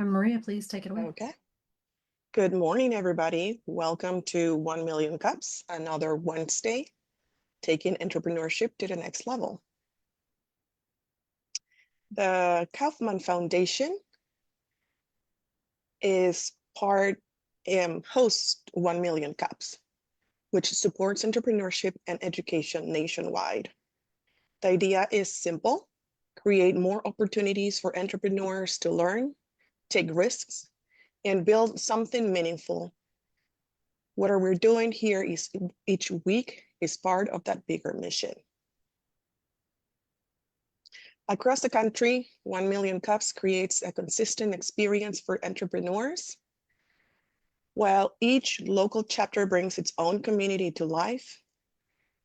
And Maria, please take it away. Okay. Good morning, everybody. Welcome to 1 Million Cups, another Wednesday, taking entrepreneurship to the next level. The Kaufman Foundation is hosts 1 Million Cups, which supports entrepreneurship and education nationwide. The idea is simple: create more opportunities for entrepreneurs to learn, take risks, and build something meaningful. What we're doing here is each week is part of that bigger mission. Across the country, 1 Million Cups creates a consistent experience for entrepreneurs. While each local chapter brings its own community to life,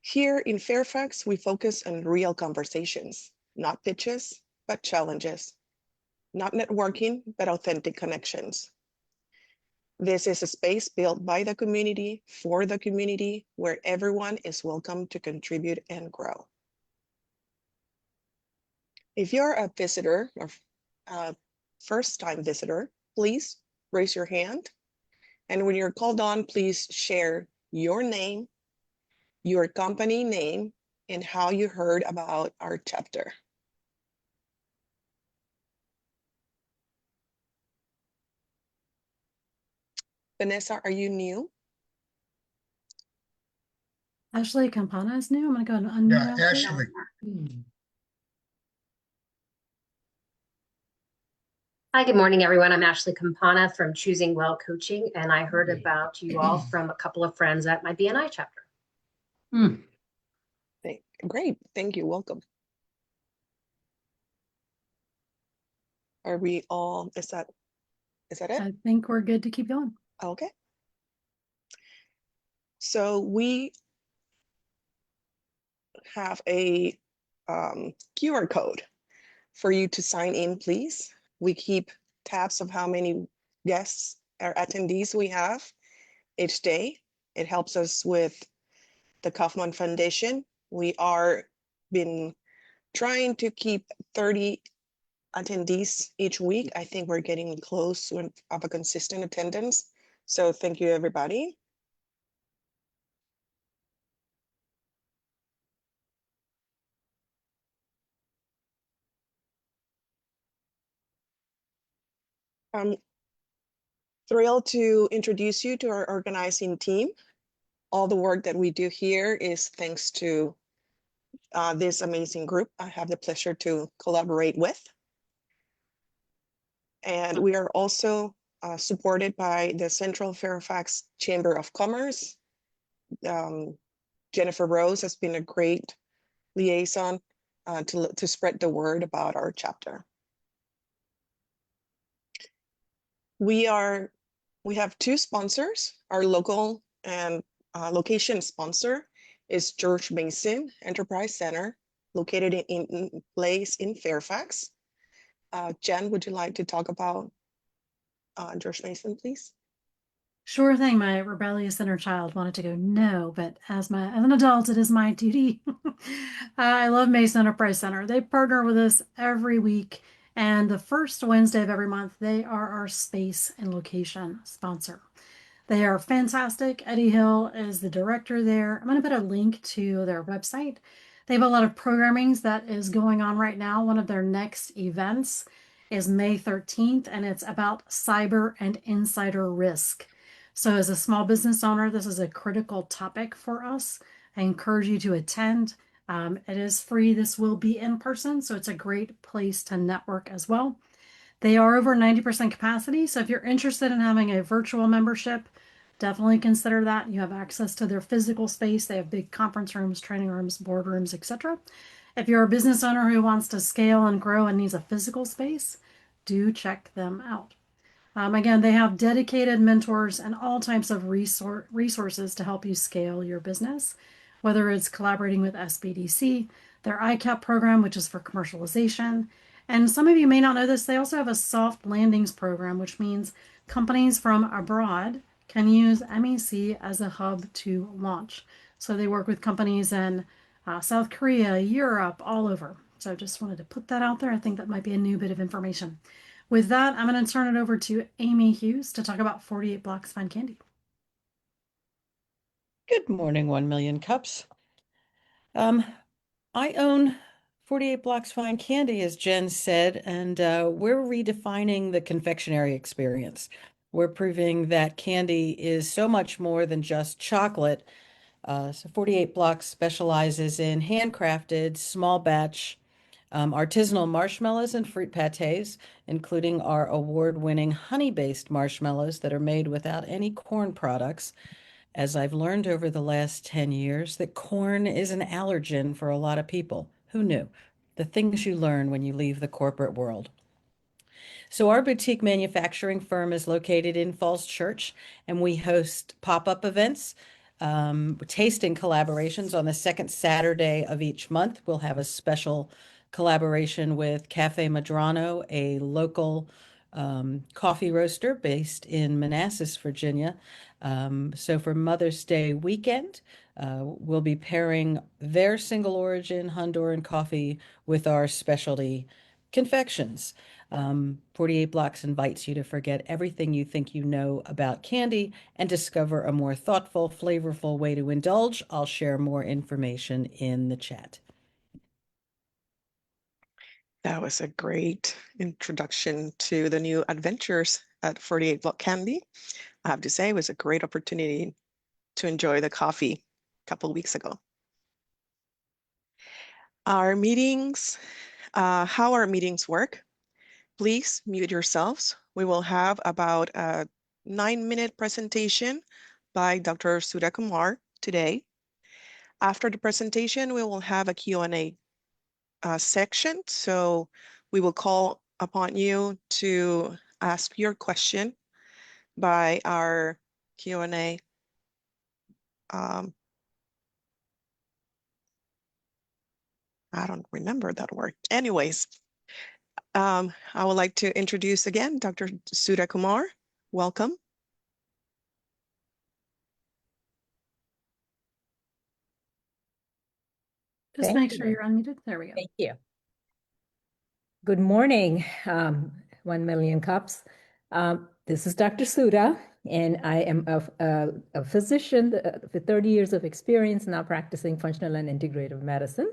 here in Fairfax, we focus on real conversations, not pitches, but challenges, not networking, but authentic connections. This is a space built by the community, for the community, where everyone is welcome to contribute and grow. If you're a visitor or a first-time visitor, please raise your hand. And when you're called on, please share your name, your company name, and how you heard about our chapter. Vanessa, are you new? Ashley Campana is new. I'm going to go and unmute. Yeah, Ashley. Hi, good morning, everyone. I'm Ashley Campana from Choosing Well Coaching, and I heard about you all from a couple of friends at my BNI chapter. Great, thank you, welcome. Are we all, is that it? I think we're good to keep going. Okay. So we have a QR code for you to sign in, please. We keep tabs of how many guests or attendees we have each day. It helps us with the Kaufman Foundation. We are been trying to keep 30 attendees each week. I think we're getting close to a consistent attendance. So thank you, everybody. I'm thrilled to introduce you to our organizing team. All the work that we do here is thanks to this amazing group I have the pleasure to collaborate with. And we are also supported by the Central Fairfax Chamber of Commerce. Jennifer Rose has been a great liaison to spread the word about our chapter. We have two sponsors. Our local and location sponsor is George Mason Enterprise Center, located in place in Fairfax. Jen, would you like to talk about George Mason, please? Sure thing. My rebellious inner child wanted to go no, but as an adult, it is my duty. I love Mason Enterprise Center. They partner with us every week, and the first Wednesday of every month, they are our space and location sponsor. They are fantastic. Eddie Hill is the director there. I'm going to put a link to their website. They have a lot of programming that is going on right now. One of their next events is May 13th, and it's about cyber and insider risk. So as a small business owner, this is a critical topic for us. I encourage you to attend. It is free. This will be in person, so it's a great place to network as well. They are over 90% capacity, so if you're interested in having a virtual membership, definitely consider that. You have access to their physical space. They have big conference rooms, training rooms, boardrooms, etc. If you're a business owner who wants to scale and grow and needs a physical space, do check them out. Again, they have dedicated mentors and all types of resources to help you scale your business, whether it's collaborating with SBDC, their ICAP program, which is for commercialization. And some of you may not know this, they also have a soft landings program, which means companies from abroad can use MEC as a hub to launch. So they work with companies in South Korea, Europe, all over. So just wanted to put that out there. I think that might be a new bit of information. With that, I'm going to turn it over to Amy Hughes to talk about 48 Blocks Fine Candy. Good morning, 1 Million Cups. I own 48 Blocks Fine Candy, as Jen said, and we're redefining the confectionery experience. We're proving that candy is so much more than just chocolate. So 48 Blocks specializes in handcrafted, small batch, artisanal marshmallows and fruit pâtés, including our award-winning honey-based marshmallows that are made without any corn products, as I've learned over the last 10 years that corn is an allergen for a lot of people. Who knew? The things you learn when you leave the corporate world. So our boutique manufacturing firm is located in Falls Church, and we host pop-up events, tasting collaborations on the second Saturday of each month. We'll have a special collaboration with Cafe Madrano, a local coffee roaster based in Manassas, Virginia. So for Mother's Day weekend, we'll be pairing their single origin Honduran coffee with our specialty confections. 48 Blocks invites you to forget everything you think you know about candy and discover a more thoughtful, flavorful way to indulge. I'll share more information in the chat. That was a great introduction to the new adventures at 48 Block Candy. I have to say, it was a great opportunity to enjoy the coffee a couple of weeks ago. Our meetings, how our meetings work, please mute yourselves. We will have about a 9-minute presentation by Dr. Sudha Kumar today. After the presentation, we will have a Q&A section. So we will call upon you to ask your question by our Q&A. I don't remember that word. Anyways, I would like to introduce again Dr. Sudha Kumar. Welcome. Just Thank make you. sure you're unmuted. There we go. Thank you. Good morning, 1 Million Cups. This is Dr. Sudha, and I am a physician with 30 years of experience now practicing functional and integrative medicine,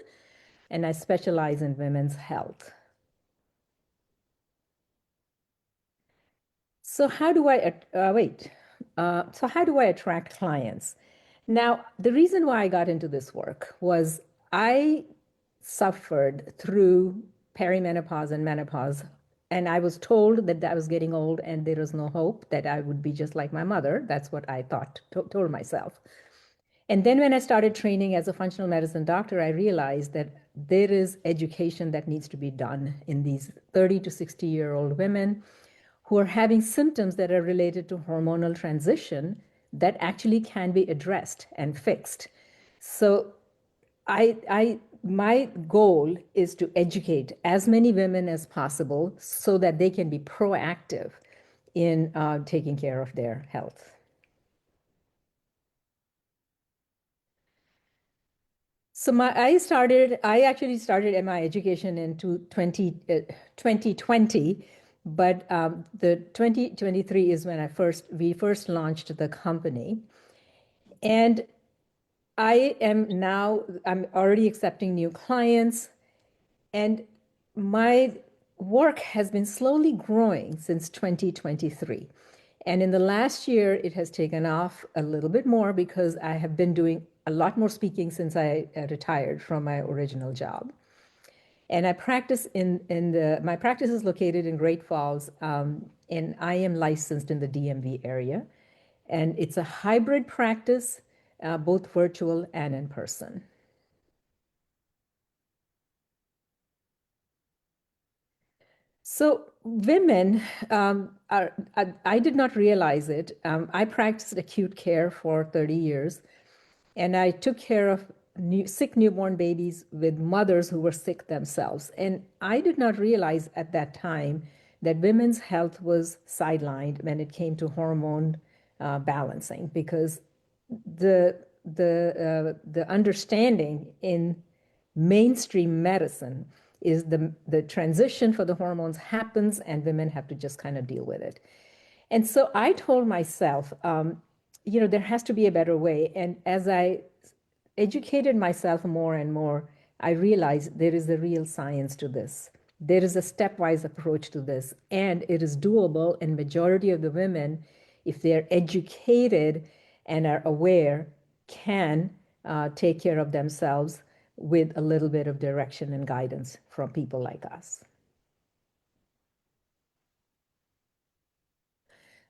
and I specialize in women's health. So how do I, so how do I attract clients? Now, the reason why I got into this work was I suffered through perimenopause and menopause, and I was told that I was getting old and there was no hope, that I would be just like my mother. That's what I thought, told myself. And then when I started training as a functional medicine doctor, I realized that there is education that needs to be done in these 30 to 60-year-old women who are having symptoms that are related to hormonal transition that actually can be addressed and fixed. So my goal is to educate as many women as possible so that they can be proactive in taking care of their health. So I actually started my education in 2020, but the 2023 is when we first launched the company. And I'm already accepting new clients, and my work has been slowly growing since 2023. And in the last year, it has taken off a little bit more because I have been doing a lot more speaking since I retired from my original job. And I practice my practice is located in Great Falls, and I am licensed in the DMV area. And it's a hybrid practice, both virtual and in person. So women I did not realize it. I practiced acute care for 30 years, and I took care of sick newborn babies with mothers who were sick themselves. And I did not realize at that time that women's health was sidelined when it came to hormone balancing, because the understanding in mainstream medicine is the transition for the hormones happens and women have to just kind of deal with it. And so I told myself, there has to be a better way. And as I educated myself more and more, I realized there is a real science to this. There is a stepwise approach to this, and it is doable. And majority of the women, if they're educated and are aware, can take care of themselves with a little bit of direction and guidance from people like us.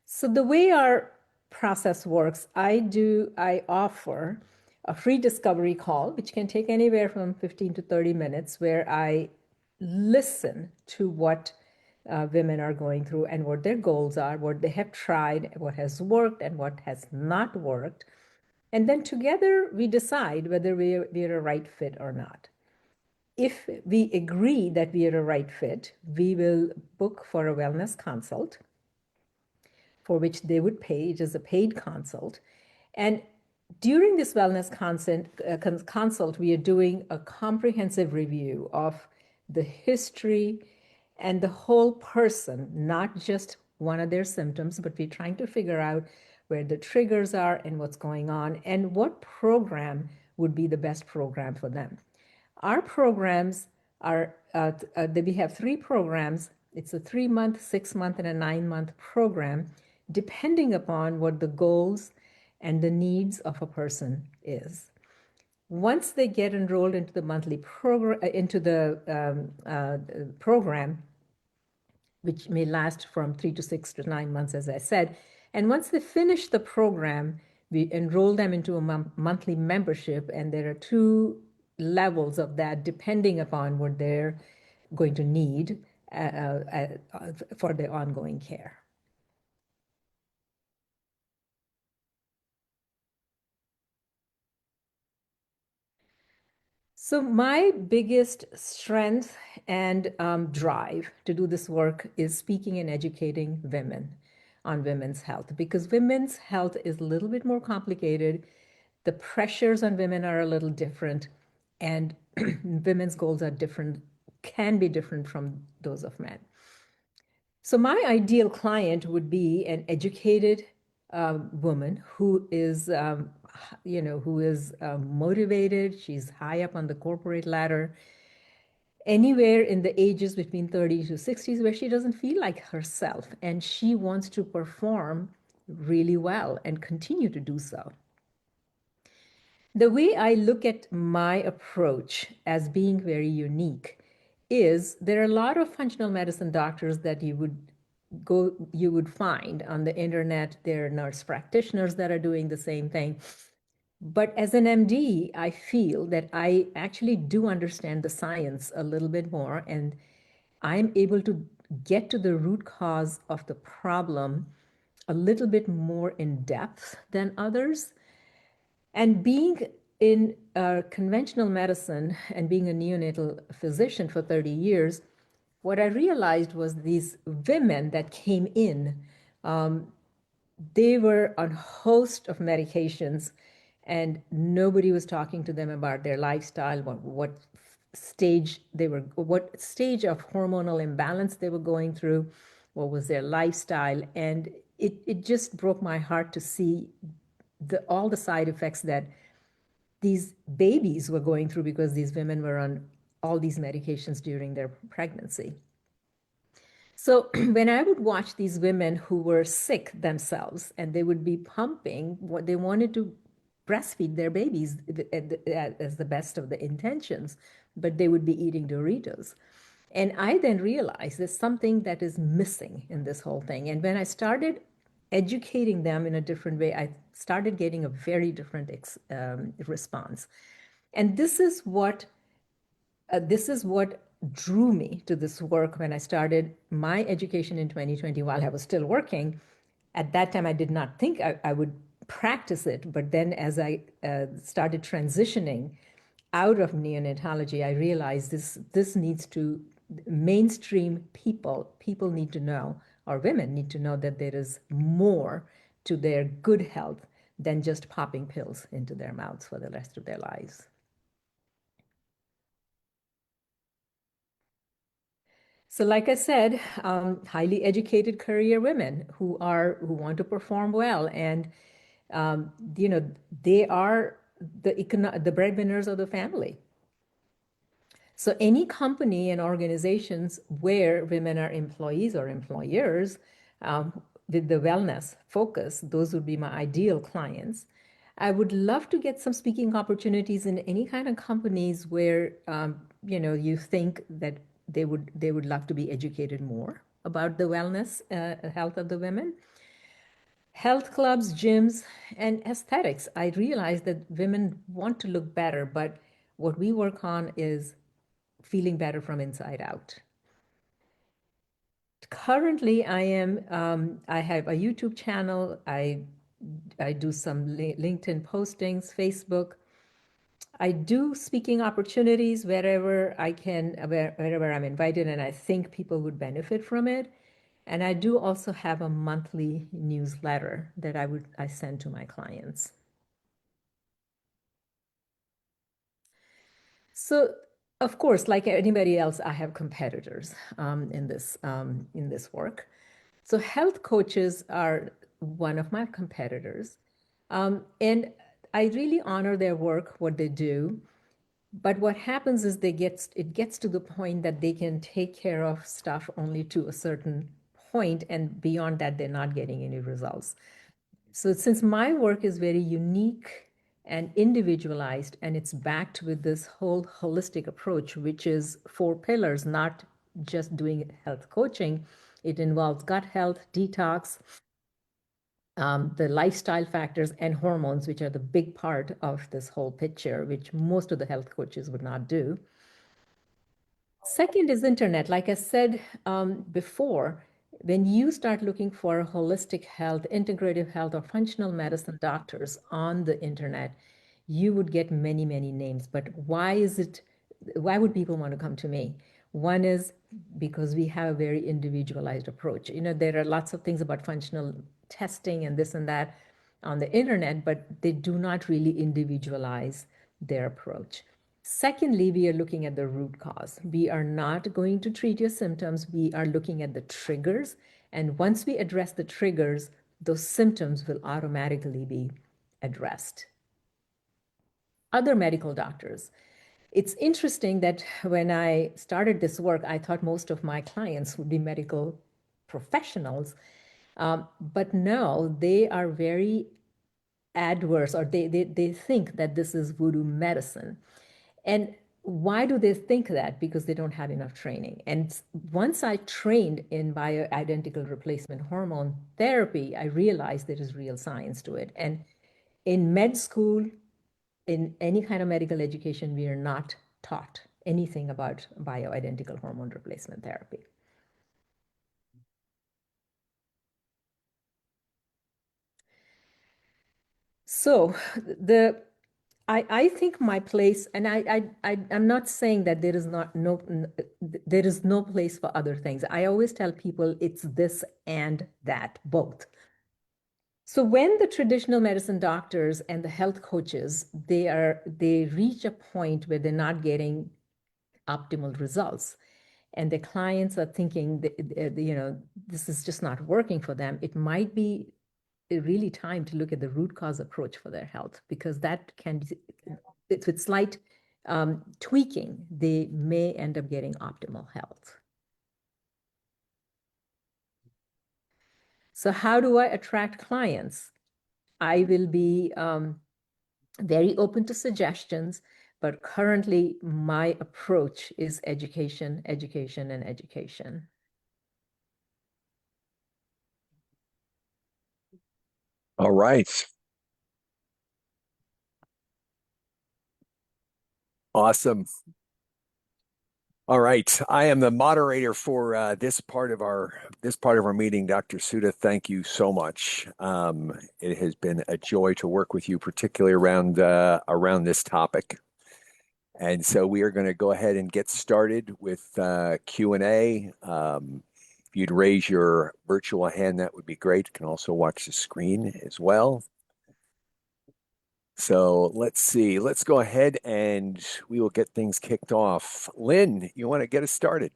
So the way our process works, I offer a free discovery call, which can take anywhere from 15 to 30 minutes, where I listen to what women are going through and what their goals are, what they have tried, what has worked and what has not worked. And then together we decide whether we're a right fit or not. If we agree that we are a right fit, we will book for a wellness consult, for which they would pay. It is a paid consult. And during this wellness consult, we are doing a comprehensive review of the history and the whole person, not just one of their symptoms, but we're trying to figure out where the triggers are and what's going on and what program would be the best program for them. Our programs are, we have 3 programs. It's a 3-month, 6-month, and a 9-month program, depending upon what the goals and the needs of a person is. Once they get enrolled into the monthly program, program, which may last from 3 to 6 to 9 months, as I said, and once they finish the program, we enroll them into a monthly membership, and there are 2 levels of that depending upon what they're going to need for their ongoing care. So my biggest strength and drive to do this work is speaking and educating women on women's health, because women's health is a little bit more complicated. The pressures on women are a little different, and women's goals are different, can be different from those of men. So my ideal client would be an educated woman who is motivated. She's high up on the corporate ladder, anywhere in the ages between 30 to 60s, where she doesn't feel like herself and she wants to perform really well and continue to do so. The way I look at my approach as being very unique is there are a lot of functional medicine doctors that you would find on the internet. There are nurse practitioners that are doing the same thing. But as an MD, I feel that I actually do understand the science a little bit more, and I'm able to get to the root cause of the problem a little bit more in depth than others. And being in conventional medicine and being a neonatal physician for 30 years, what I realized was these women that came in, they were on a host of medications, and nobody was talking to them about their lifestyle, what stage of hormonal imbalance they were going through, what was their lifestyle. And it just broke my heart to see all the side effects that these babies were going through because these women were on all these medications during their pregnancy. So when I would watch these women who were sick themselves and they would be pumping, what they wanted to breastfeed their babies as the best of the intentions, but they would be eating Doritos. And I then realized there's something that is missing in this whole thing. And when I started educating them in a different way, I started getting a very different response. And this is what drew me to this work when I started my education in 2020 while I was still working. At that time, I did not think I would practice it. But then as I started transitioning out of neonatology, I realized this needs to mainstream people need to know, or women need to know, that there is more to their good health than just popping pills into their mouths for the rest of their lives. So like I said, highly educated career women who want to perform well, and you know, they are the breadwinners of the family. So any company and organizations where women are employees or employers, with the wellness focus, those would be my ideal clients. I would love to get some speaking opportunities in any kind of companies where you know, you think that they would love to be educated more about the wellness, health of the women. Health clubs, gyms, and aesthetics. I realize that women want to look better, but what we work on is feeling better from inside out. Currently, I have a YouTube channel. I do some LinkedIn postings, Facebook. I do speaking opportunities wherever I can, wherever I'm invited, and I think people would benefit from it. And I do also have a monthly newsletter that I send to my clients. So, of course, like anybody else, I have competitors in this work. So health coaches are one of my competitors. And I really honor their work, what they do. But what happens is it gets to the point that they can take care of stuff only to a certain point, and beyond that, they're not getting any results. So since my work is very unique and individualized, and it's backed with this whole holistic approach, which is 4 pillars, not just doing health coaching. It involves gut health, detox, the lifestyle factors, and hormones, which are the big part of this whole picture, which most of the health coaches would not do. Second is internet. Like I said before, when you start looking for holistic health, integrative health, or functional medicine doctors on the internet, you would get many, many names. But why would people want to come to me? One is because we have a very individualized approach. You know, there are lots of things about functional testing and this and that on the internet, but they do not really individualize their approach. Secondly, we are looking at the root cause. We are not going to treat your symptoms. We are looking at the triggers. And once we address the triggers, those symptoms will automatically be addressed. Other medical doctors. It's interesting that when I started this work, I thought most of my clients would be medical professionals. But no, they are very adverse, or they think that this is voodoo medicine. And why do they think that? Because they don't have enough training. And once I trained in bioidentical replacement hormone therapy, I realized there is real science to it. And in med school, in any kind of medical education, we are not taught anything about bioidentical hormone replacement therapy. So I think my place, and I'm not saying that there is no place for other things. I always tell people it's this and that, both. So when the traditional medicine doctors and the health coaches, they reach a point where they're not getting optimal results, and the clients are thinking that, you know, this is just not working for them, it might be really time to look at the root cause approach for their health, because that can be, with slight tweaking, they may end up getting optimal health. So how do I attract clients? I will be very open to suggestions, but currently my approach is education, education, and education. All right. Awesome. All right. I am the moderator for this part of our meeting, Dr. Sudha. Thank you so much. It has been a joy to work with you, particularly around this topic. And so we are going to go ahead and get started with Q&A. If you'd raise your virtual hand, that would be great. You can also watch the screen as well. So let's see. Let's go ahead and we will get things kicked off. Lynn, you want to get us started?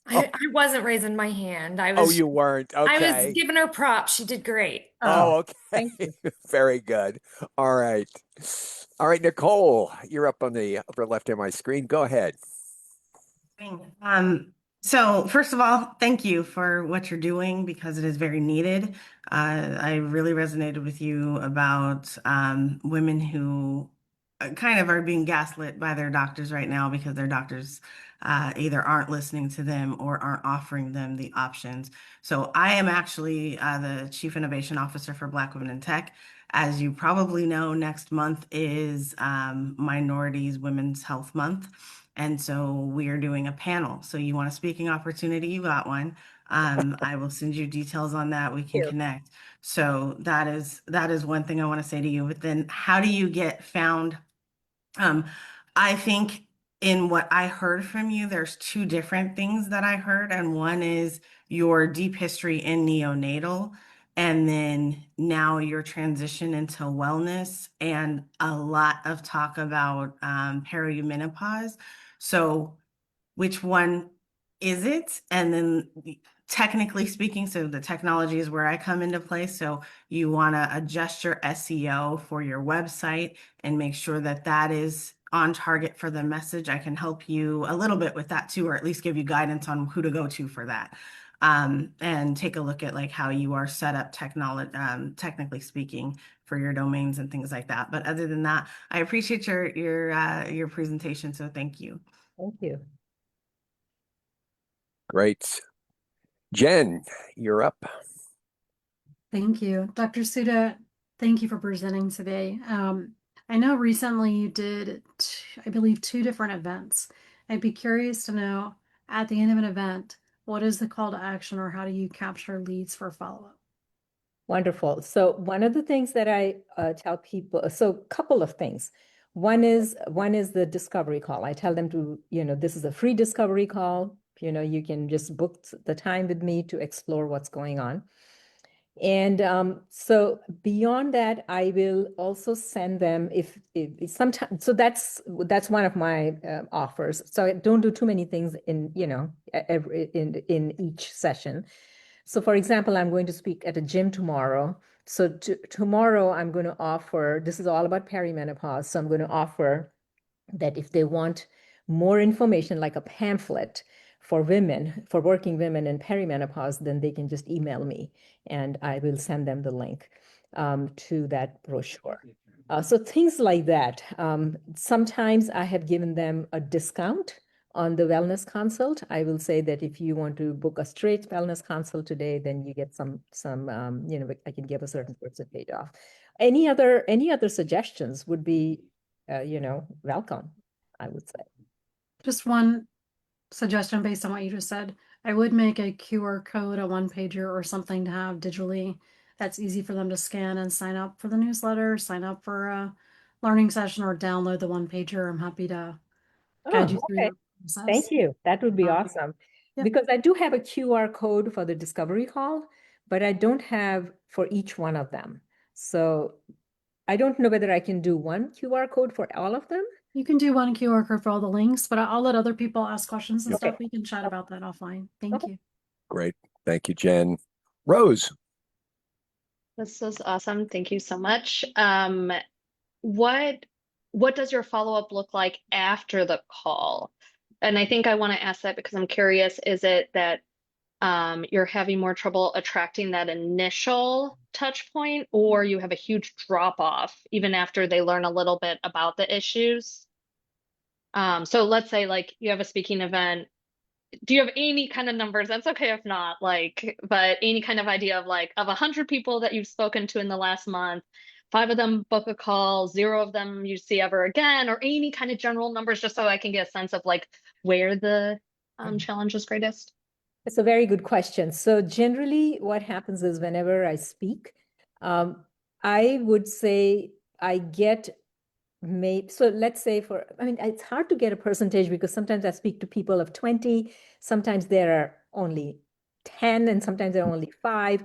I wasn't raising my hand. Oh, you weren't. I was Okay. giving her props. She did great. Oh, Oh, thank okay. you. Very good. All right. All right, Nicole, you're up on the upper left of my screen. Go ahead. So first of all, thank you for what you're doing because it is very needed. I really resonated with you about women who kind of are being gaslit by their doctors right now because their doctors either aren't listening to them or aren't offering them the options. So I am actually the Chief Innovation Officer for Black Women in Tech. As you probably know, next month is Minorities Women's Health Month. And so we are doing a panel. So you want a speaking opportunity, you got one. I will send you details on that. We can you. connect. So that is one thing I want to say to you. But then how do you get found? I think in what I heard from you, there's two different things that I heard. And one is your deep history in neonatal. And then now your transition into wellness and a lot of talk about perimenopause. So which one is it? And then technically speaking, so the technology is where I come into play. So you want to adjust your SEO for your website and make sure that that is on target for the message. I can help you a little bit with that too, or at least give you guidance on who to go to for that. And take a look at like how you are set up technically speaking for your domains and things like that. But other than that, I appreciate your presentation. So thank you. Thank you. Great. Jen, you're up. Thank you. Dr. Suda, thank you for presenting today. I know recently you did, I believe, 2 different events. I'd be curious to know at the end of an event, what is the call to action or how do you capture leads for follow-up? Wonderful. So one of the things that I tell people, so a couple of things. One is the discovery call. I tell them to, this is a free discovery call. You can just book the time with me to explore what's going on. And so beyond that, I will also send them if sometimes. So that's one of my offers. So I don't do too many things in in each session. So for example, I'm going to speak at a gym tomorrow. So tomorrow I'm going to offer. This is all about perimenopause. So I'm going to offer that if they want more information, like a pamphlet for women, for working women in perimenopause, then they can just email me and I will send them the link to that brochure. So things like that. Sometimes I have given them a discount on the wellness consult. I will say that if you want to book a straight wellness consult today, then you get some I can give a certain percentage off. Any other suggestions would be welcome, I would say. Just one suggestion based on what you just said. I would make a QR code, a one-pager or something to have digitally that's easy for them to scan and sign up for the newsletter, sign up for a learning session, or download the one-pager. I'm happy to guide you Oh, through okay. that process. Thank you. That would be awesome. Yep. Because I do have a QR code for the discovery call, but I don't have for each one of them. So I don't know whether I can do one QR code for all of them. You can do one QR code for all the links, but I'll let other people ask questions and Okay. stuff. We can chat about that offline. Thank you. Great. Thank you, Jen. Rose. This is awesome. Thank you so much. What does your follow-up look like after the call? And I think I want to ask that because I'm curious, is it that you're having more trouble attracting that initial touch point, or you have a huge drop off even after they learn a little bit about the issues? So let's say like you have a speaking event. Do you have any kind of numbers? That's okay if not, like, but any kind of idea of like of 100 people that you've spoken to in the last month, 5 of them book a call, 0 of them you see ever again, or any kind of general numbers, just so I can get a sense of like where the challenge is greatest? It's a very good question. So generally what happens is whenever I speak, I would say I get so let's say it's hard to get a percentage because sometimes I speak to people of 20, sometimes there are only 10, and sometimes there are only 5.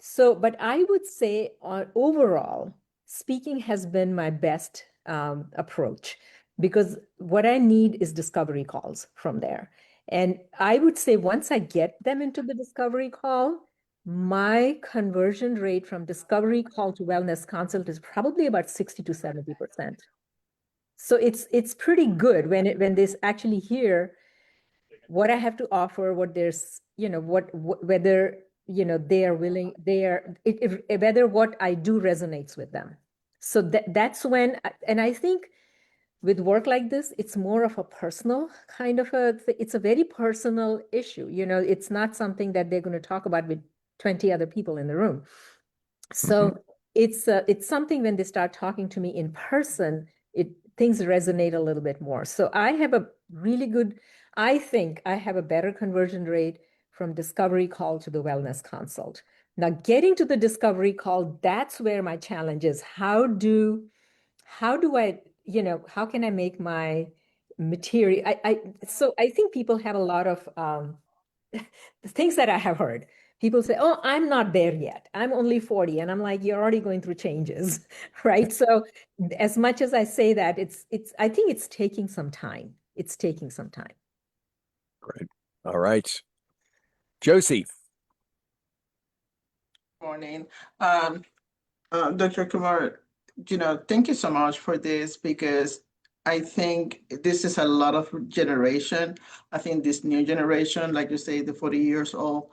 So, but I would say overall, speaking has been my best approach because what I need is discovery calls from there. And I would say once I get them into the discovery call, my conversion rate from discovery call to wellness consult is probably about 60 to 70%. So it's pretty good when they actually hear what I have to offer, what there's, whether, they are willing, whether what I do resonates with them. So that's when, and I think with work like this, it's more of a personal kind of it's a very personal issue. It's not something that they're going to talk about with 20 other people in the room. So it's something when they start talking to me in person, things resonate a little bit more. So I have a really good, I think I have a better conversion rate from discovery call to the wellness consult. Now, getting to the discovery call, that's where my challenge is. How do I, how can I make my material? So I think people have a lot of things that I have heard. People say, "Oh, I'm not there yet. I'm only 40." And I'm like, "You're already going through changes," right? So as much as I say that, I think it's taking some time. It's taking some time. Great. All right. Josie. Morning. Dr. Kumar, thank you so much for this because I think this is a lot of generation. I think this new generation, like you say, the 40 years old,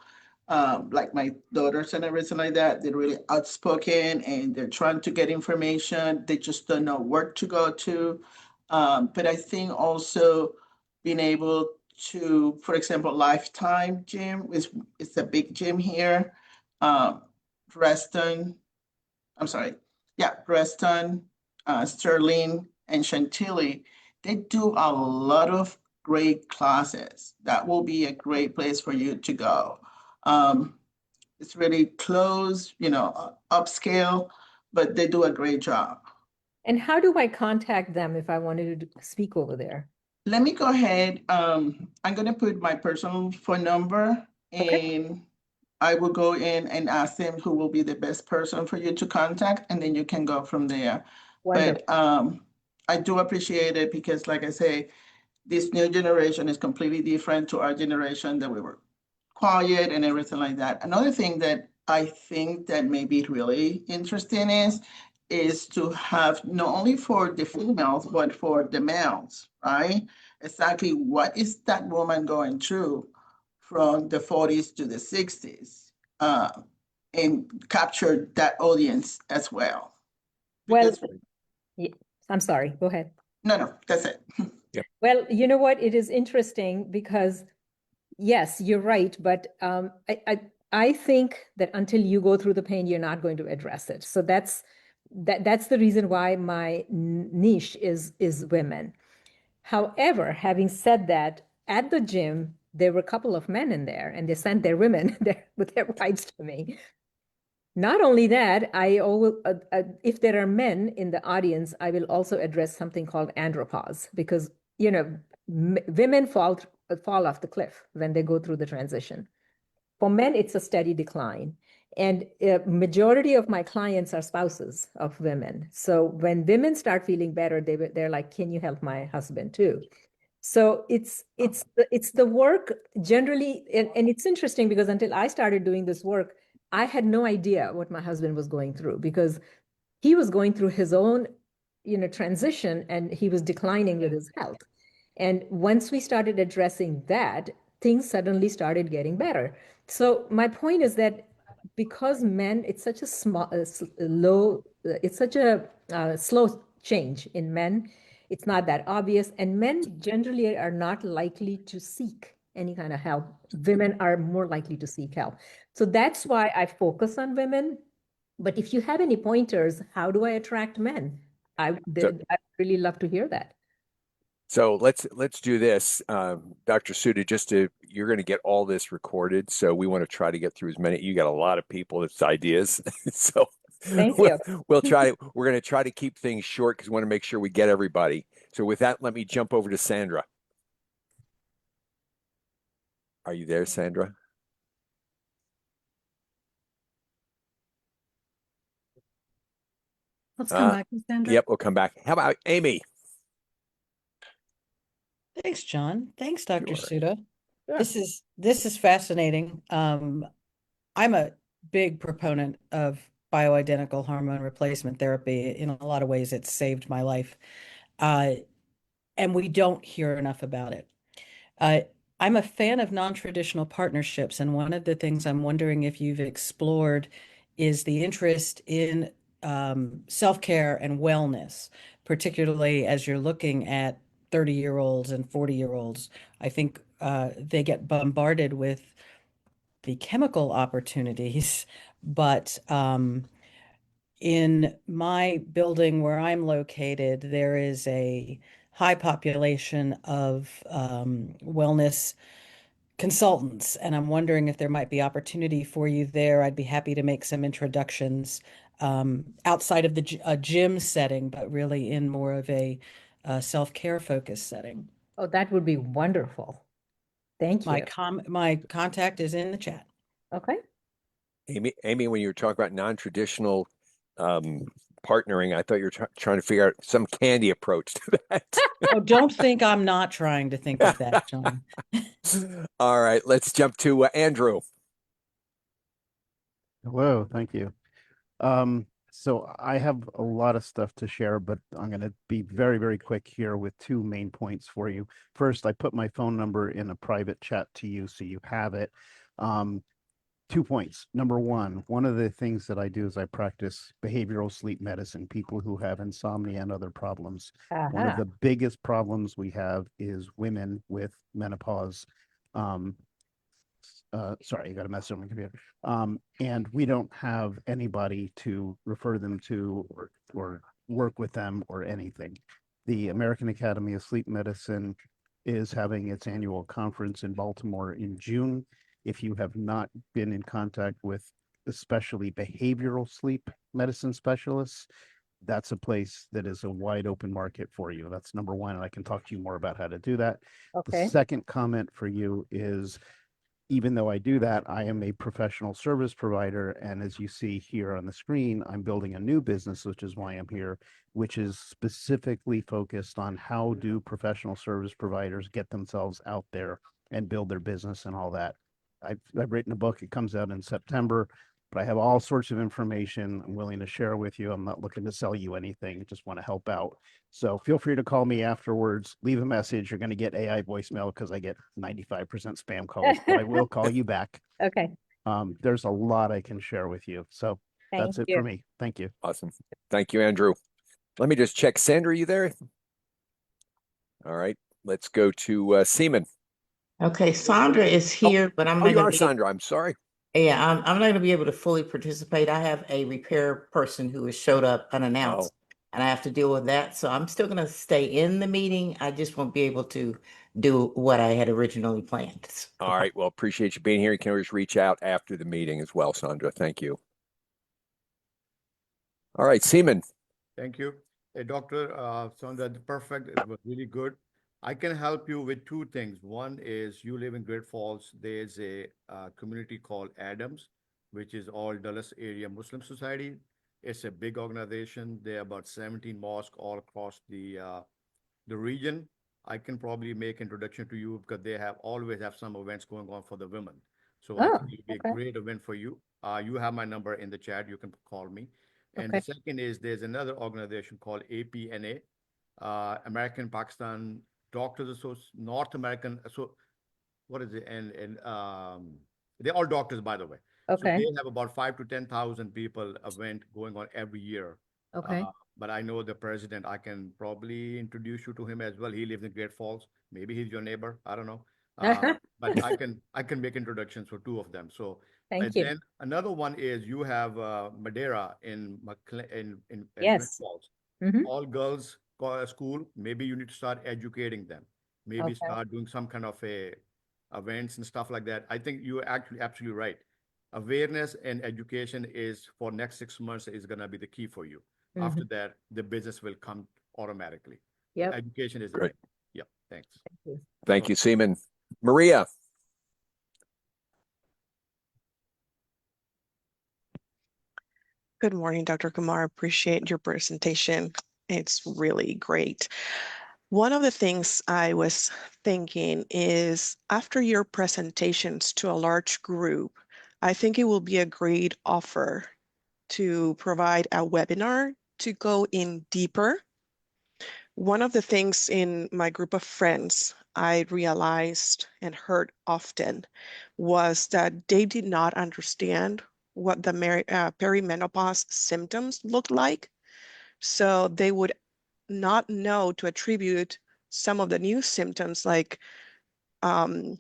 like my daughters and everything like that, they're really outspoken and they're trying to get information. They just don't know where to go to. But I think also being able to, for example, Lifetime Gym is a big gym here. Preston, I'm sorry, yeah, Preston, Sterling, and Chantilly, they do a lot of great classes. That will be a great place for you to go. It's really close, upscale, but they do a great job. And how do I contact them if I wanted to speak over there? Let me go ahead. I'm going to put my personal phone number Okay. and I will go in and ask them who will be the best person for you to contact, and then you can go from there. Wonderful. But I do appreciate it because, like I say, this new generation is completely different to our generation that we were quiet and everything like that. Another thing that I think that may be really interesting is to have not only for the females, but for the males, right? Exactly what is that woman going through from the 40s to the 60s, and capture that audience as well. Well, Because, I'm sorry, go ahead. no, that's it. Yep. Well, you know what? It is interesting because yes, you're right, but I think that until you go through the pain, you're not going to address it. So that's the reason why my niche is women. However, having said that, at the gym, there were a couple of men in there, and they sent their women with their wives to me. Not only that, I always, if there are men in the audience, I will also address something called andropause because, women fall off the cliff when they go through the transition. For men, it's a steady decline. And majority of my clients are spouses of women. So when women start feeling better, they're like, "Can you help my husband too?" So it's the work generally, and it's interesting because until I started doing this work, I had no idea what my husband was going through because he was going through his own, transition and he was declining with his health. And once we started addressing that, things suddenly started getting better. So my point is that because men, it's such a it's such a slow change in men. It's not that obvious. And men generally are not likely to seek any kind of help. Women are more likely to seek help. So that's why I focus on women. But if you have any pointers, how do I attract men? I'd really love to hear that. So let's do this, Dr. Sudha. You're going to get all this recorded, so we want to try to get through as many. You got a lot of people that's ideas, so Thank you. We're going to try to keep things short because we want to make sure we get everybody. So with that, let me jump over to Sandra. Are you there, Sandra? Let's come back to Sandra. Yep, we'll come back. How about Amy? Thanks, John. Thanks, Dr. Sure. Sudha. Sure. This is fascinating. I'm a big proponent of bioidentical hormone replacement therapy. In a lot of ways, it's saved my life. And we don't hear enough about it. Uh, I'm a fan of non-traditional partnerships, and one of the things I'm wondering if you've explored is the interest in self-care and wellness, particularly as you're looking at 30-year-olds and 40-year-olds. I think they get bombarded with the chemical opportunities, but in my building where I'm located, there is a high population of wellness consultants, and I'm wondering if there might be opportunity for you there. I'd be happy to make some introductions outside of a gym setting, but really in more of a self-care focused setting. Oh, that would be wonderful. Thank you. My contact is in the chat. Okay. Amy, when you were talking about non-traditional partnering, I thought you were trying to figure out some candy approach to that. Oh, don't think I'm not trying to think of that, John. All right, let's jump to Andrew. Hello, thank you. So I have a lot of stuff to share, but I'm going to be very, very quick here with two main points for you. First, I put my phone number in a private chat to you, so you have it. 2 points. Number one of the things that I do is I practice behavioral sleep medicine, people who have insomnia and other problems. One of the biggest problems we have is women with menopause. Sorry, you got a message on my computer. And we don't have anybody to refer them to or work with them or anything. The American Academy of Sleep Medicine is having its annual conference in Baltimore in June. If you have not been in contact with especially behavioral sleep medicine specialists, that's a place that is a wide open market for you. That's number one, and I can talk to you more about how to do that. Okay. The second comment for you is, even though I do that, I am a professional service provider. And as you see here on the screen, I'm building a new business, which is why I'm here, which is specifically focused on how do professional service providers get themselves out there and build their business and all that. I've written a book. It comes out in September, but I have all sorts of information I'm willing to share with you. I'm not looking to sell you anything. I just want to help out. So feel free to call me afterwards, leave a message. You're going to get AI voicemail because I get 95% spam calls, but I will call you back. Okay. There's a lot I can share with you. So Thank that's it you. for me. Thank you. Awesome. Thank you, Andrew. Let me just check. Sandra, are you there? All right. Let's go to Seaman. Okay, Sandra is here, but I'm Oh, not you going are to be. Sandra. I'm sorry. Yeah, I'm not going to be able to fully participate. I have a repair person who has showed up unannounced, and I have to deal with that. So I'm still going to stay in the meeting. I just won't be able to do what I had originally planned. All right. Well, appreciate you being here. You can always reach out after the meeting as well, Sandra. Thank you. All right, Seaman. Thank you. Hey, Doctor Sandra, perfect. It was really good. I can help you with two things. One is you live in Great Falls. There's a community called Adams, which is all Dulles area Muslim society. It's a big organization. There are about 17 mosques all across the region. I can probably make introduction to you because they always have some events going on for the women. So I think it'd be a great event for you. You have my number in the chat. You can call me. And the second is there's another organization called APNA, American Pakistan Doctors Association, North American. So what is it? And they're all doctors, by the way. So they have about 5 to 10,000 people event going on every year. Okay. But I know the president. I can probably introduce you to him as well. He lives in Great Falls. Maybe he's your neighbor. I don't know. But I can make introductions for two of them. So Thank you. then another one is you have Madeira in Great Yes. Falls. Mhm. All girls school. Maybe you need to start educating them. Maybe start doing some kind of events and stuff like that. I think you're actually absolutely right. Awareness and education is for next 6 months is gonna be the key for you. After that, the business will come automatically. Yep. Education is Great. right. Yep. Thanks. Thank you, Seaman. Maria. Good morning, Dr. Kumar. Appreciate your presentation. It's really great. One of the things I was thinking is after your presentations to a large group, I think it will be a great offer to provide a webinar to go in deeper. One of the things in my group of friends I realized and heard often was that they did not understand what the perimenopause symptoms looked like. So they would not know to attribute some of the new symptoms like um,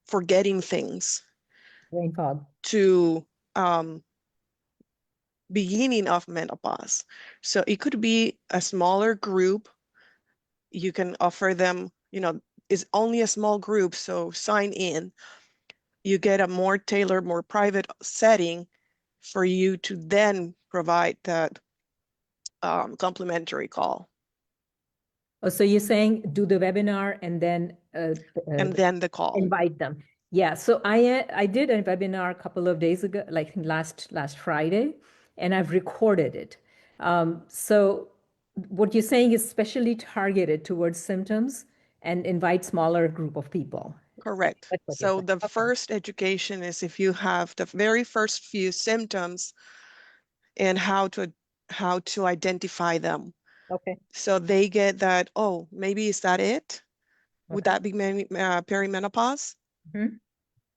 forgetting things Brain fog. to beginning of menopause. So it could be a smaller group. You can offer them, it's only a small group, so sign in. You get a more tailored, more private setting for you to then provide that complimentary call. Oh, so you're saying do the webinar and then And then the call. invite them. Yeah, so I did a webinar a couple of days ago, like last Friday, and I've recorded it. So what you're saying is specially targeted towards symptoms and invite smaller group of people. Correct. That's what you're So saying. the Okay. first education is if you have the very first few symptoms and how to identify them. Okay. So they get that, oh, maybe is that it? Would Okay. that be perimenopause? Mhm.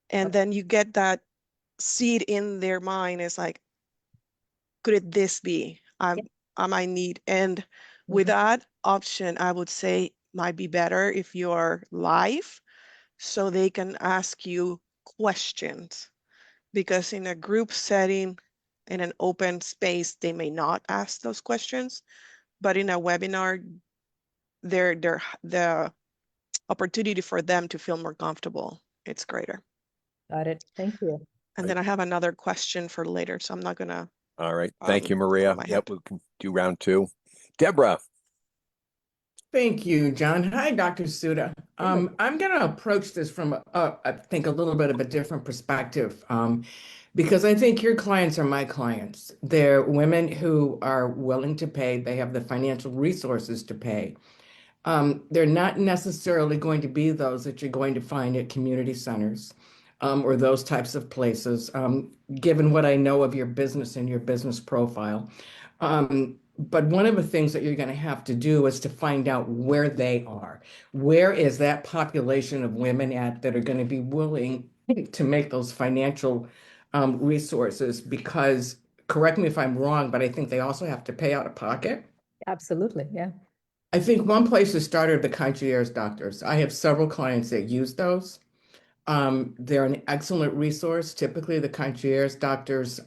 And Okay. then you get that seed in their mind is like, could it this be? Yep. I might need. And with Mhm. that option, I would say might be better if you're live so they can ask you questions. Because in a group setting, in an open space, they may not ask those questions. But in a webinar, the opportunity for them to feel more comfortable, it's greater. Got it. Thank you. And then I have another question for later, so I'm not gonna. All right. Thank you, top Maria. of my Yep, head. we can do round two. Deborah. Thank you, John. Hi, Dr. Suda. I'm going to approach this from, I think, a little bit of a different perspective, because I think your clients are my clients. They're women who are willing to pay. They have the financial resources to pay. They're not necessarily going to be those that you're going to find at community centers, or those types of places, given what I know of your business and your business profile. But one of the things that you're going to have to do is to find out where they are. Where is that population of women at that are going to be willing to make those financial resources? Because, correct me if I'm wrong, but I think they also have to pay out of pocket. Absolutely. Yeah. I think one place to start are the concierge doctors. I have several clients that use those. They're an excellent resource. Typically, the concierge doctors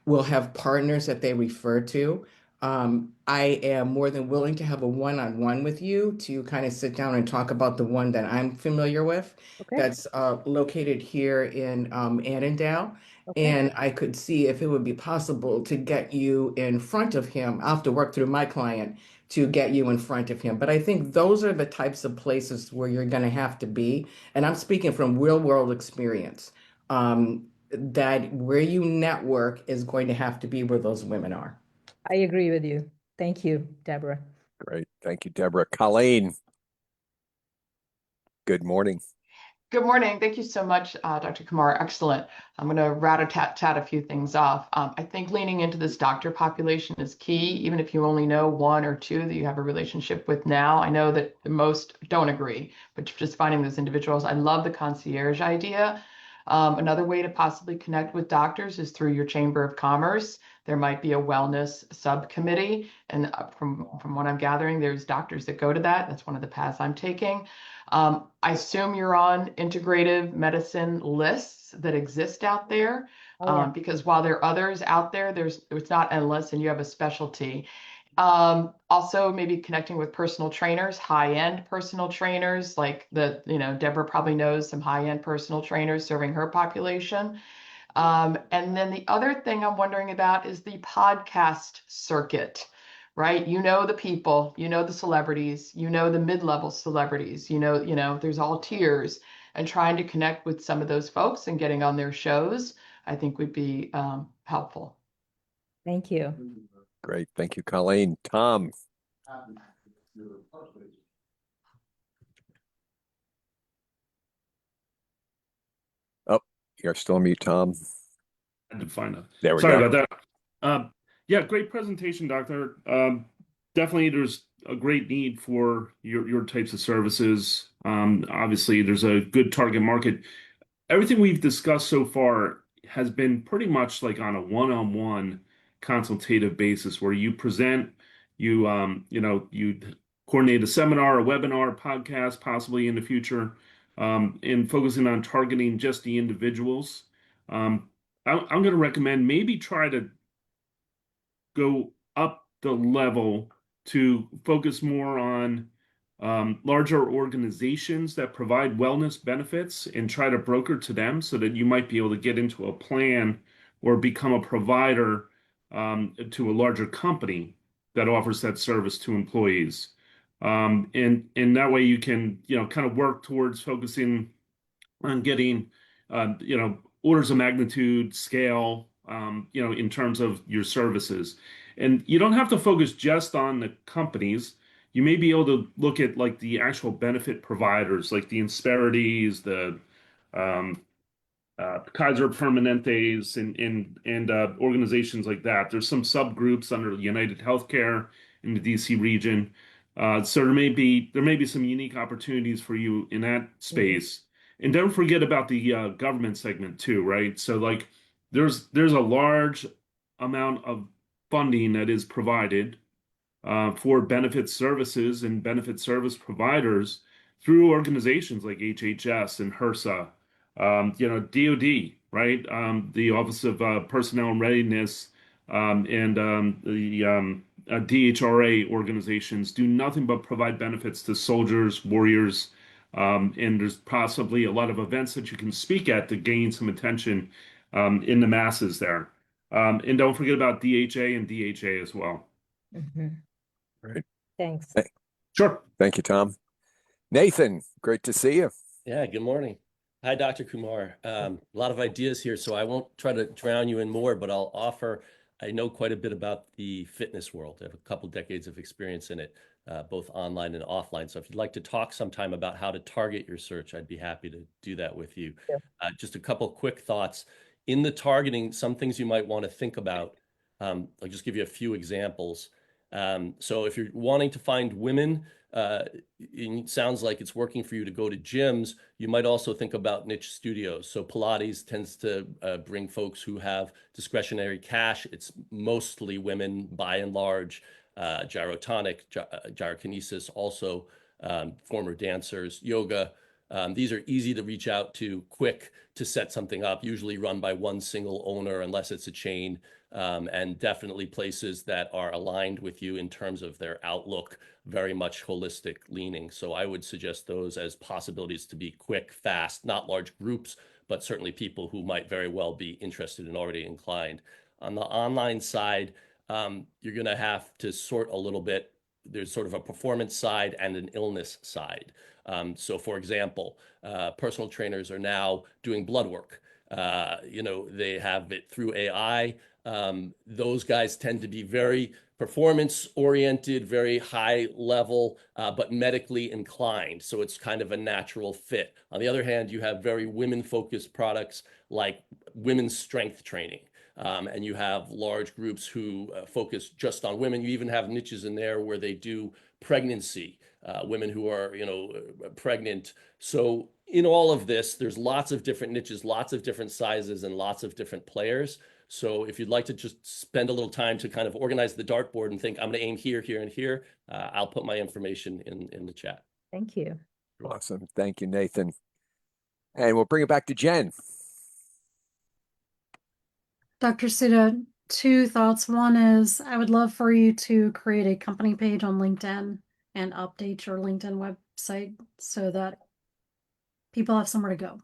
will have partners that they refer to. I am more than willing to have a one-on-one with you to kind of sit down and talk about the one that I'm familiar with Okay. that's located here in Annandale. Okay. And I could see if it would be possible to get you in front of him. I'll have to work through my client to get you in front of him. But I think those are the types of places where you're going to have to be. And I'm speaking from real world experience, that where you network is going to have to be where those women are. I agree with you. Thank you, Deborah. Great. Thank you, Deborah. Colleen. Good morning. Good morning. Thank you so much, Dr. Kumar. Excellent. I'm going to rat-a-tat-tat a few things off. I think leaning into this doctor population is key, even if you only know one or two that you have a relationship with now. I know that most don't agree, but just finding those individuals. I love the concierge idea. Another way to possibly connect with doctors is through your Chamber of Commerce. There might be a wellness subcommittee, and from what I'm gathering, there's doctors that go to that. That's one of the paths I'm taking. I assume you're on integrative medicine lists that exist out there, because while there are others out there, it's not endless, and you have a specialty. Also maybe connecting with personal trainers, high-end personal trainers, like Deborah probably knows some high-end personal trainers serving her population. And then the other thing I'm wondering about is the podcast circuit, right? You know the people, you know the celebrities, you know the mid-level celebrities, there's all tiers, and trying to connect with some of those folks and getting on their shows, I think would be helpful. Thank you. Great. Thank you, Colleen. Tom. You're still on mute, Tom. I had to find out. There we Sorry go. about that. Yeah, great presentation, Doctor. Definitely, there's a great need for your types of services. Obviously, there's a good target market. Everything we've discussed so far has been pretty much like on a one-on-one consultative basis, where you present, you coordinate a seminar, a webinar, a podcast, possibly in the future, and focusing on targeting just the individuals. I'm going to recommend maybe try to go up the level to focus more on larger organizations that provide wellness benefits and try to broker to them so that you might be able to get into a plan or become a provider to a larger company that offers that service to employees. And that way you can, kind of work towards focusing on getting, orders of magnitude scale, in terms of your services. And you don't have to focus just on the companies. You may be able to look at like the actual benefit providers, like the Insperities, the um, Kaiser Permanentes, and organizations like that. There's some subgroups under United Healthcare in the DC region. So there may be some unique opportunities for you in that space. And don't forget about the government segment too, right? So like there's a large amount of funding that is provided for benefit services and benefit service providers through organizations like HHS and HRSA, DoD, right? The Office of Personnel and Readiness, and the DHRA organizations do nothing but provide benefits to soldiers, warriors, and there's possibly a lot of events that you can speak at to gain some attention in the masses there. And don't forget about DHA and DHA as well. Right. Thanks. Sure. Thank you, Tom. Nathan, great to see you. Yeah, good morning. Hi, Dr. Kumar. A lot of ideas here, so I won't try to drown you in more, but I'll offer, I know quite a bit about the fitness world. I have a couple decades of experience in it, both online and offline. So if you'd like to talk sometime about how to target your search, I'd be happy to do that with you. Yeah. Just a couple quick thoughts. In the targeting, some things you might want to think about. I'll just give you a few examples. So if you're wanting to find women, it sounds like it's working for you to go to gyms. You might also think about niche studios. So Pilates tends to bring folks who have discretionary cash. It's mostly women by and large. Gyrotonic, gyrokinesis, also former dancers, yoga. These are easy to reach out to, quick to set something up, usually run by one single owner unless it's a chain. And definitely places that are aligned with you in terms of their outlook, very much holistic leaning. So I would suggest those as possibilities to be quick, fast, not large groups, but certainly people who might very well be interested and already inclined. On the online side, you're going to have to sort a little bit. There's sort of a performance side and an illness side. So for example, personal trainers are now doing blood work. They have it through AI. Those guys tend to be very performance oriented, very high level, but medically inclined. So it's kind of a natural fit. On the other hand, you have very women focused products like women's strength training. And you have large groups who focus just on women. You even have niches in there where they do pregnancy, women who are, pregnant. So in all of this, there's lots of different niches, lots of different sizes, and lots of different players. So if you'd like to just spend a little time to kind of organize the dartboard and think, I'm going to aim here, here, and here, I'll put my information in the chat. Thank you. Awesome. Thank you, Nathan. And we'll bring it back to Jen. Dr. Sudha, two thoughts. One is I would love for you to create a company page on LinkedIn and update your LinkedIn website so that people have somewhere to go.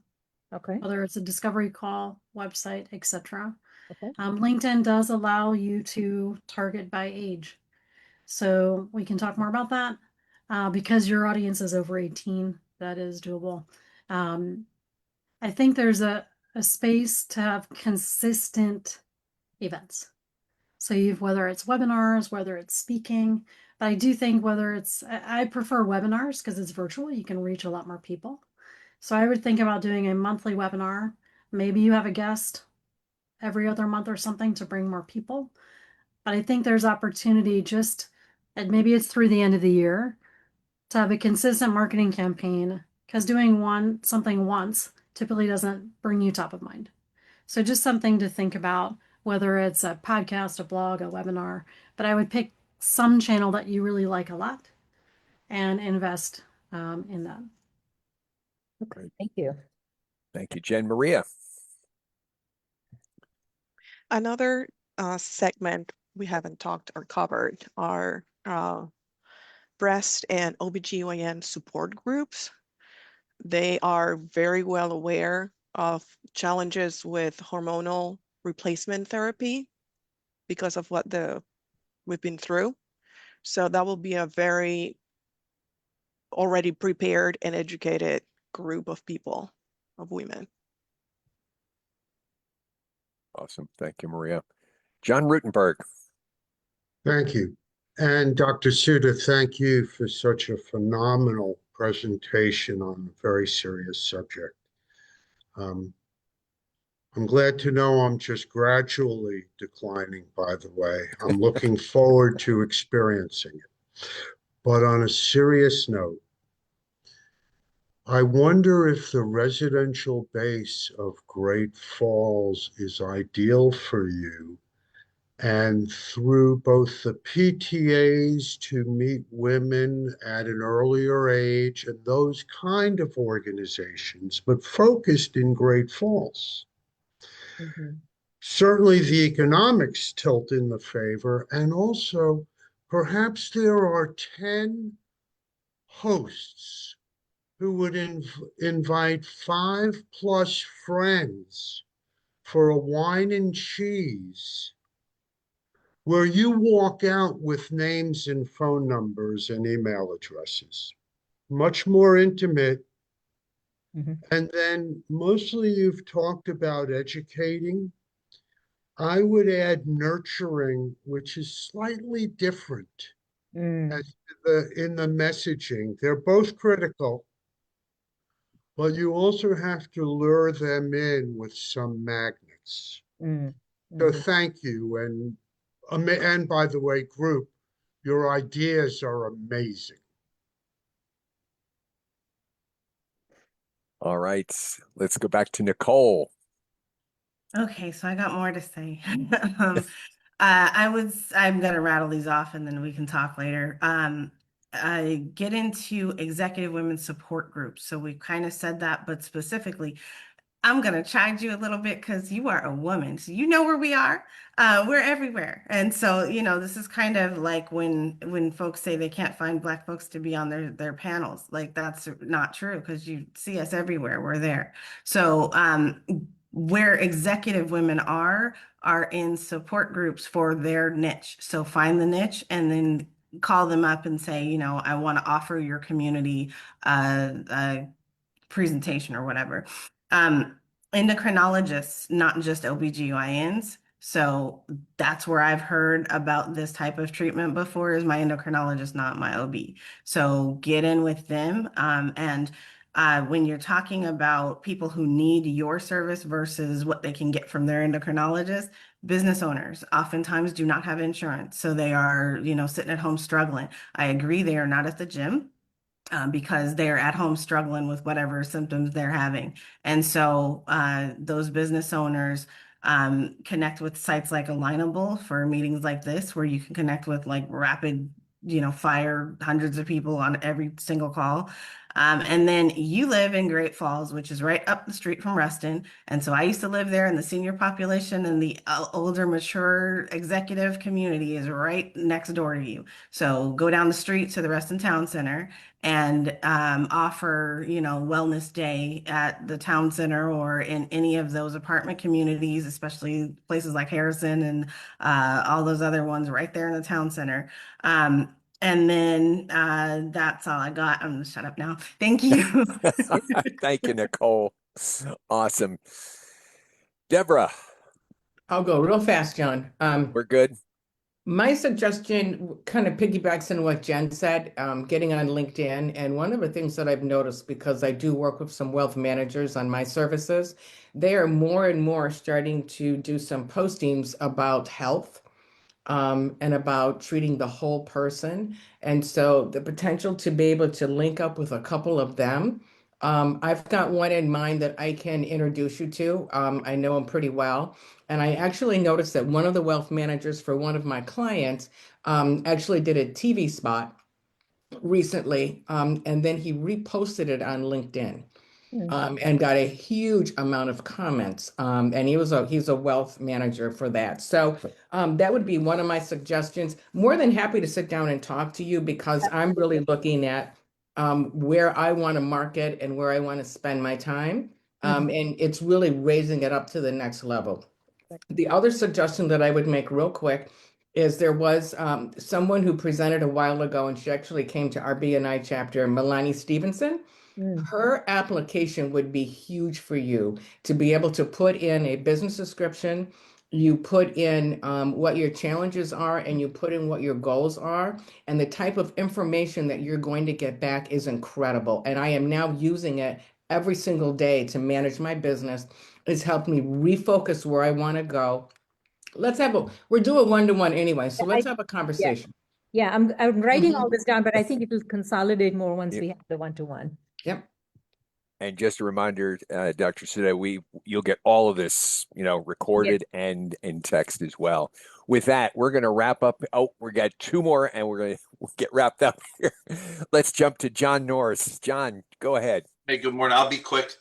Okay. Whether it's a discovery call, website, etc. Okay. LinkedIn does allow you to target by age. So we can talk more about that. Because your audience is over 18, that is doable. I think there's a space to have consistent events. So whether it's webinars, whether it's speaking, but I do think I prefer webinars because it's virtual. You can reach a lot more people. So I would think about doing a monthly webinar, Maybe you have a guest every other month or something to bring more people. But I think there's opportunity just, and maybe it's through the end of the year, to have a consistent marketing campaign, because doing something once typically doesn't bring you top of mind. So just something to think about, whether it's a podcast, a blog, a webinar, but I would pick some channel that you really like a lot and invest in that. Okay, thank you. Thank you, Jen. Maria. Another segment we haven't talked or covered are breast and OBGYN support groups. They are very well aware of challenges with hormonal replacement therapy because of what we've been through. So that will be a very already prepared and educated group of people, of women. Awesome. Thank you, Maria. John Rutenberg. Thank you. And Dr. Sudha, thank you for such a phenomenal presentation on a very serious subject. I'm glad to know I'm just gradually declining, by the way. I'm looking forward to experiencing it. But on a serious note, I wonder if the residential base of Great Falls is ideal for you, and through both the PTAs to meet women at an earlier age and those kind of organizations, but focused in Great Falls. Certainly the economics tilt in the favor, and also perhaps there are 10 hosts who would invite 5+ friends for a wine and cheese, where you walk out with names and phone numbers and email addresses. Much more intimate. And then mostly you've talked about educating. I would add nurturing, which is slightly different as in the messaging. They're both critical, but you also have to lure them in with some magnets. So thank you. And by the way, group, your ideas are amazing. All right, let's go back to Nicole. Okay, so I got more to say. I'm gonna rattle these off and then we can talk later. I get into executive women's support groups. So we've kind of said that, but specifically, I'm gonna chide you a little bit because you are a woman. So you know where we are. We're everywhere. And so, this is kind of like when folks say they can't find Black folks to be on their panels. Like that's not true because you see us everywhere. We're there. So where executive women are in support groups for their niche. So find the niche and then call them up and say, I want to offer your community a presentation or whatever. Endocrinologists, not just OBGYNs. So that's where I've heard about this type of treatment before is my endocrinologist, not my OB. So get in with them. And when you're talking about people who need your service versus what they can get from their endocrinologist, business owners oftentimes do not have insurance. So they are, sitting at home struggling. I agree they are not at the gym. Because they're at home struggling with whatever symptoms they're having. And so those business owners connect with sites like Alignable for meetings like this, where you can connect with like rapid, fire hundreds of people on every single call. And then you live in Great Falls, which is right up the street from Reston. And so I used to live there, and the senior population and the older, mature executive community is right next door to you. So go down the street to the Reston Town Center and offer, wellness day at the town center or in any of those apartment communities, especially places like Harrison and all those other ones right there in the town center. And then that's all I got. I'm gonna shut up now. Thank you. Thank you, Nicole. Awesome. Deborah. I'll go real fast, John. We're good. My suggestion kind of piggybacks on what Jen said, getting on LinkedIn. And one of the things that I've noticed, because I do work with some wealth managers on my services, they are more and more starting to do some postings about health, and about treating the whole person. And so the potential to be able to link up with a couple of them. I've got one in mind that I can introduce you to. I know him pretty well. And I actually noticed that one of the wealth managers for one of my clients actually did a TV spot recently, and then he reposted it on LinkedIn. And got a huge amount of comments. And he's a wealth manager for that. So that would be one of my suggestions. More than happy to sit down and talk to you, because I'm really looking at where I want to market and where I want to spend my time. And it's really raising it up to the next level. The other suggestion that I would make real quick is there was someone who presented a while ago, and she actually came to our BNI chapter, Melanie Stevenson. Her application would be huge for you to be able to put in a business description. You put in what your challenges are, and you put in what your goals are. And the type of information that you're going to get back is incredible. And I am now using it every single day to manage my business. It's helped me refocus where I want to go. We're doing one-to-one anyway, so let's have a conversation. Yeah, I'm writing all this down, but I think it will consolidate more once we have the one-to-one. Yep. And just a reminder, Dr. Sudha, you'll get all of this, recorded and in text as well. With that, we're going to wrap up. Oh, we got two more, and we're going to get wrapped up here. Let's jump to John Norris. John, go ahead. Hey, good morning. I'll be quick.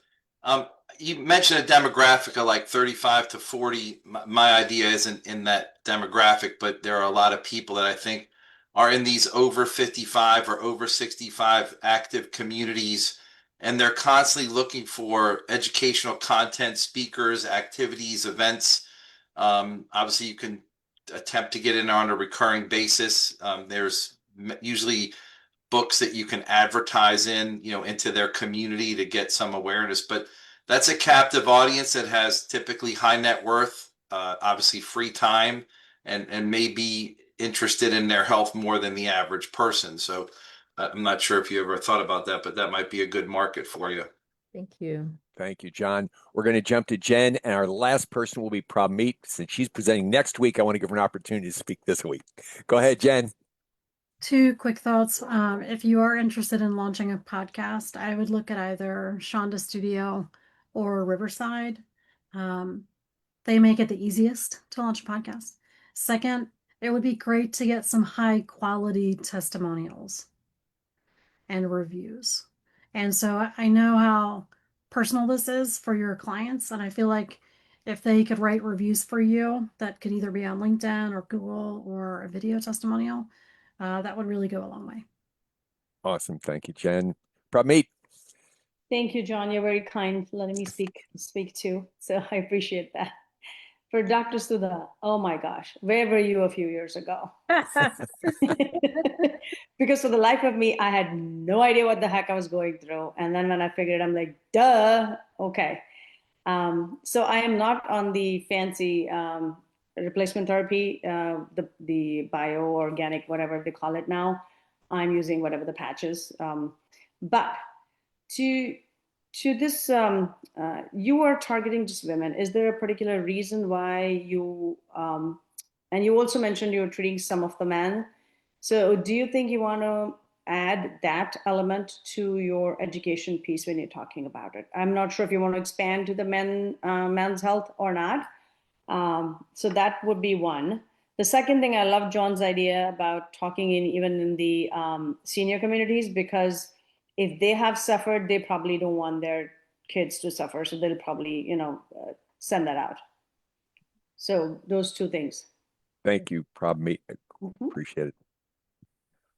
You mentioned a demographic of like 35 to 40. My idea isn't in that demographic, but there are a lot of people that I think are in these over 55 or over 65 active communities, and they're constantly looking for educational content, speakers, activities, events. Obviously, you can attempt to get in on a recurring basis. There's usually books that you can advertise into their community to get some awareness, but that's a captive audience that has typically high net worth, obviously free time, and may be interested in their health more than the average person. So I'm not sure if you ever thought about that, but that might be a good market for you. Thank you. Thank you, John. We're going to jump to Jen, and our last person will be Prabmeet. Since she's presenting next week, I want to give her an opportunity to speak this week. Go ahead, Jen. Two quick thoughts. If you are interested in launching a podcast, I would look at either Shonda Studio or Riverside. They make it the easiest to launch a podcast. Second, it would be great to get some high quality testimonials and reviews. And so I know how personal this is for your clients, and I feel like if they could write reviews for you that could either be on LinkedIn or Google or a video testimonial, that would really go a long way. Awesome. Thank you, Jen. Prabmeet. Thank you, John. You're very kind for letting me speak too. So I appreciate that. For Dr. Sudha, oh my gosh, where were you a few years ago? Because for the life of me, I had no idea what the heck I was going through. And then when I figured it, I'm like, duh, okay. So I am not on the fancy replacement therapy, the bio-organic, whatever they call it now. I'm using whatever the patches. But to this, you are targeting just women. Is there a particular reason why you, and you also mentioned you're treating some of the men. So do you think you want to add that element to your education piece when you're talking about it? I'm not sure if you want to expand to the men's health or not. So that would be one. The second thing, I love John's idea about talking even in the senior communities, because if they have suffered, they probably don't want their kids to suffer. So they'll probably, send that out. So those two things. Thank you, Prabmeet. Appreciate it.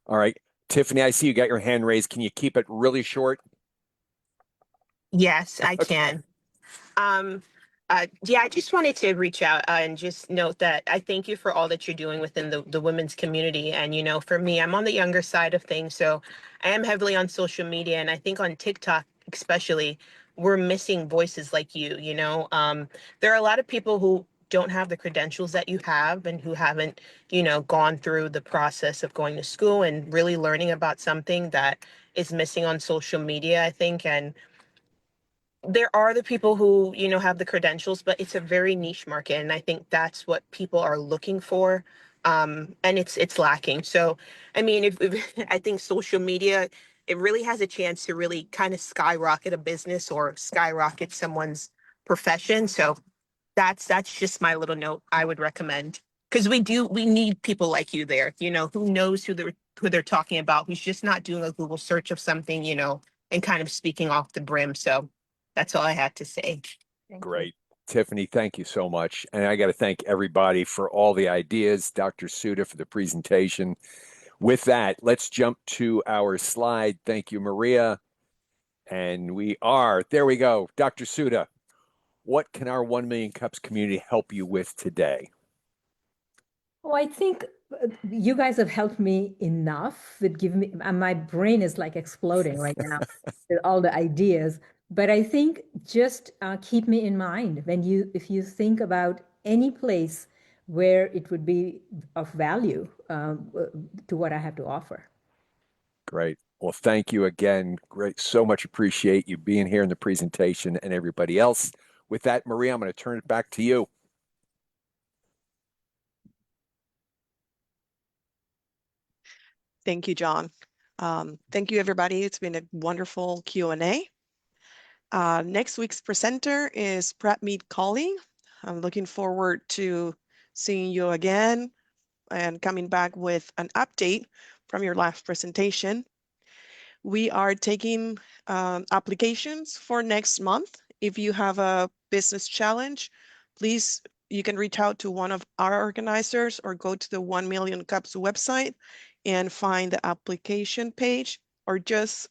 All right. Tiffany, I see you got your hand raised. Can you keep it really short? Yes, I can. Yeah, I just wanted to reach out and just note that I thank you for all that you're doing within the women's community. And, for me, I'm on the younger side of things. So I am heavily on social media. And I think on TikTok, especially, we're missing voices like you. There are a lot of people who don't have the credentials that you have and who haven't, gone through the process of going to school and really learning about something that is missing on social media, I think. And there are the people who, have the credentials, but it's a very niche market. And I think that's what people are looking for. And it's lacking. So, I mean, if I think social media, it really has a chance to really kind of skyrocket a business or skyrocket someone's profession. So that's just my little note I would recommend. Because we need people like you there, who knows who they're talking about, who's just not doing a Google search of something, and kind of speaking off the brim. So that's all I had to say. Thank you. Great. Tiffany, thank you so much. And I got to thank everybody for all the ideas, Dr. Sudha for the presentation. With that, let's jump to our slide. Thank you, Maria. And there we go. Dr. Sudha, what can our 1 Million Cups community help you with today? Oh, I think you guys have helped me enough with giving me, my brain is like exploding right now with all the ideas. But I think just keep me in mind if you think about any place where it would be of value to what I have to offer. Great. Well, thank you again. Great. So much appreciate you being here in the presentation and everybody else. With that, Maria, I'm going to turn it back to you. Thank you, John. Thank you, everybody. It's been a wonderful Q&A. Next week's presenter is Prep Meet Calling. I'm looking forward to seeing you again and coming back with an update from your last presentation. We are taking applications for next month. If you have a business challenge, please, you can reach out to one of our organizers or go to the 1 Million Cups website and find the application page, or just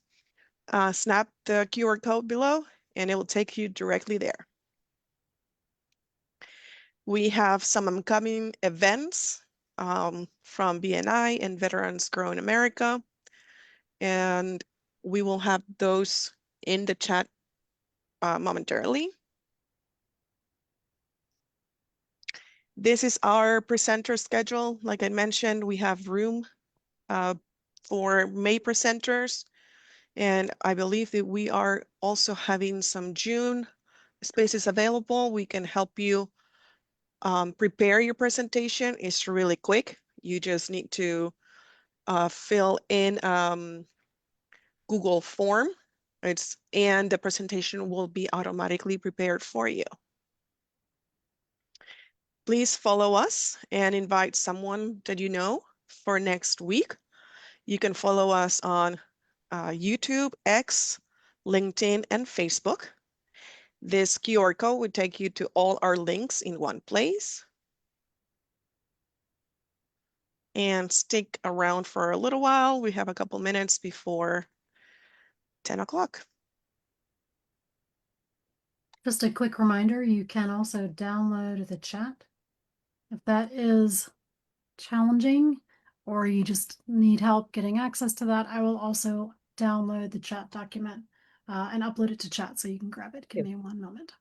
snap the QR code below and it will take you directly there. We have some upcoming events from BNI and Veterans Growing America, and we will have those in the chat momentarily. This is our presenter schedule. Like I mentioned, we have room for May presenters, and I believe that we are also having some June spaces available. We can help you prepare your presentation. It's really quick. You just need to fill in Google form. And the presentation will be automatically prepared for you. Please follow us and invite someone that you know for next week. You can follow us on YouTube, X, LinkedIn, and Facebook. This QR code would take you to all our links in one place. And stick around for a little while. We have a couple minutes before 10 o'clock. Just a quick reminder, you can also download the chat. If that is challenging or you just need help getting access to that, I will also download the chat document and upload it to chat so you can grab it. Give me one moment.